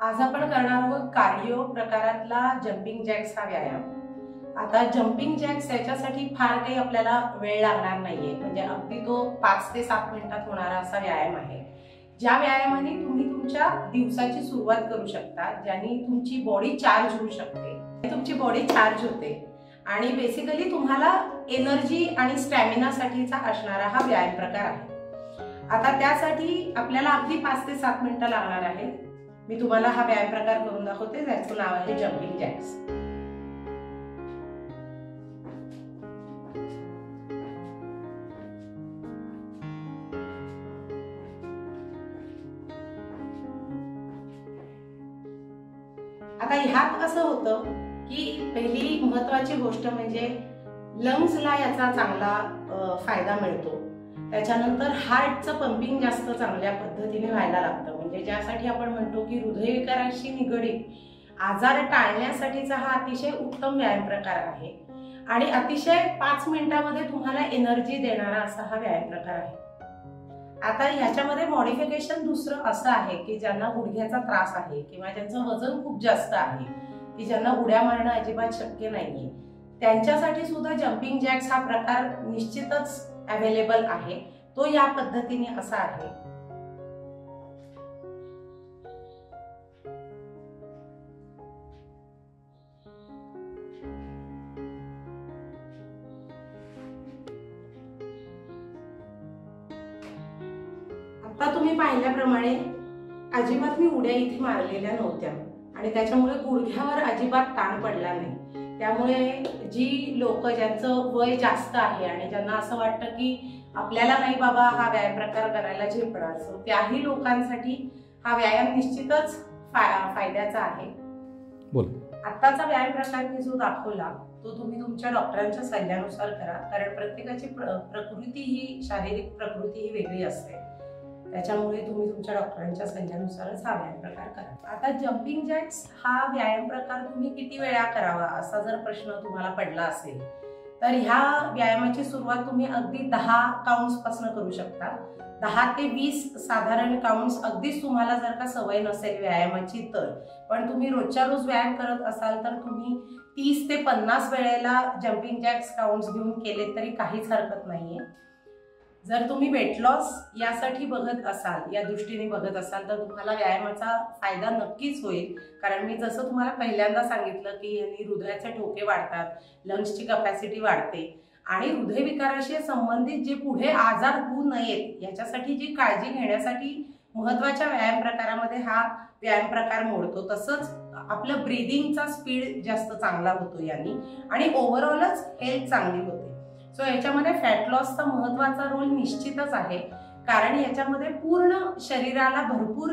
आज आपण करणार आहोत कार्डिओ प्रकारातला जंपिंग जॅक्स हा व्यायाम। आता जंपिंग जॅक्स याच्यासाठी फार काही आपल्याला वेळ लागणार नाहीये, म्हणजे अगदी तो 5 ते 7 मिनिटात होणारा असा व्यायाम आहे। ज्या व्यायामाने तुम्ही तुमच्या दिवसाची सुरुवात करू शकता, ज्याने तुमची बॉडी चार्ज होऊ शकते, तुमची बॉडी चार्ज होते आणि बेसिकली तुम्हाला एनर्जी आणि स्टॅमिना साठीचा असणारा हा व्यायाम प्रकार आहे। आता त्यासाठी आपल्याला अगदी 5 ते 7 मिनिटं लागणार आहेत। मी तुम्हाला हा व्यायाम प्रकार करून दाखवते, ज्याचं नाव आहे जंपिंग जॅक्स। आता ह्यात असं होतं की पहिली महत्वाची गोष्ट म्हणजे लंग्सला याचा चांगला फायदा मिळतो। त्याच्यानंतर हार्टचं पंपिंग जास्त चांगल्या पद्धतीने व्हायला लागतं, म्हणजे ज्यासाठी आपण म्हणतो की हृदयविकाराशी निगडीत आजार टाळण्यासाठीचा हा अतिशय उत्तम व्यायाम प्रकार आहे आणि अतिशय 5 मिनिटांमध्ये तुम्हाला एनर्जी देणारा असा हा व्यायाम प्रकार आहे। आता ह्याच्यामध्ये मॉडिफिकेशन दुसरं असं आहे की ज्यांना गुडघ्याचा त्रास आहे किंवा ज्यांचं वजन खूप जास्त आहे, की ज्यांना उड्या मारणं अजिबात शक्य नाहीये, त्यांच्यासाठी सुद्धा जंपिंग जॅक्स हा प्रकार निश्चितच अवेलेबल आहे। तो या पद्धतीने असा आहे। आता तुम्ही पाहिल्याप्रमाणे अजिबात मी उड्या इथे मारलेल्या नव्हत्या आणि त्याच्यामुळे गुडघ्यावर अजिबात ताण पडला नाही। त्यामुळे जी लोक ज्यांचं वय जास्त आहे आणि ज्यांना असं वाटतं की आपल्याला नाही बाबा हा व्यायाम प्रकार करायला झेपणार, त्याही लोकांसाठी हा व्यायाम निश्चितच फायद्याचा आहे। आत्ताचा व्यायाम प्रकार मी जो दाखवला तो तुम्ही तुमच्या डॉक्टरांच्या सल्ल्यानुसार करा, कारण प्रत्येकाची प्रकृती ही शारीरिक प्रकृती ही वेगळी असते। त्याच्यामुळे तुम्ही तुमच्या डॉक्टरांच्या सल्ल्यानुसारच हा व्यायाम प्रकार करा। आता जंपिंग जॅक्स हा व्यायाम प्रकार तुम्ही किती वेळा करावा असा जर प्रश्न तुम्हाला पडला असेल, तर ह्या व्यायामाची सुरुवात तुम्ही अगदी 10 काउंट्स पासून करू शकता। 10 ते 20 साधारण काउंट्स अगदीच तुम्हाला जर का सवय नसेल व्यायामाची तर, पण तुम्ही रोजच्या रोज व्यायाम करत असाल तर तुम्ही 30 ते 50 वेळेला जंपिंग जॅक्स काउंट्स घेऊन केले तरी काहीच हरकत नाहीये। जर तुम्ही वेट लॉस यासाठी बघत असाल, या दृष्टीने बघत असाल, तर तुम्हाला व्यायामाचा फायदा नक्कीच होईल, कारण मी जसं तुम्हाला पहिल्यांदा सांगितलं की यांनी हृदयाचे ठोके वाढतात, लंग्सची कॅपॅसिटी वाढते आणि हृदयविकाराशी संबंधित जे पुढे आजार होऊ नयेत याच्यासाठी जी काळजी घेण्यासाठी महत्त्वाच्या व्यायाम प्रकारामध्ये हा व्यायाम प्रकार मोडतो। तसंच आपलं ब्रीदिंगचा स्पीड जास्त चांगला होतो यांनी आणि ओव्हरऑलच हेल्थ चांगली होते। सो याच्यामध्ये फॅट लॉसचा महत्त्वाचा रोल निश्चितच आहे, कारण याच्यामध्ये पूर्ण शरीराला भरपूर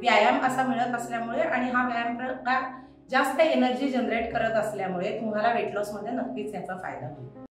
व्यायाम असा मिळत असल्यामुळे आणि हा व्यायाम प्रकार जास्त एनर्जी जनरेट करत असल्यामुळे तुम्हाला वेट लॉस मध्ये नक्कीच याचा फायदा होईल।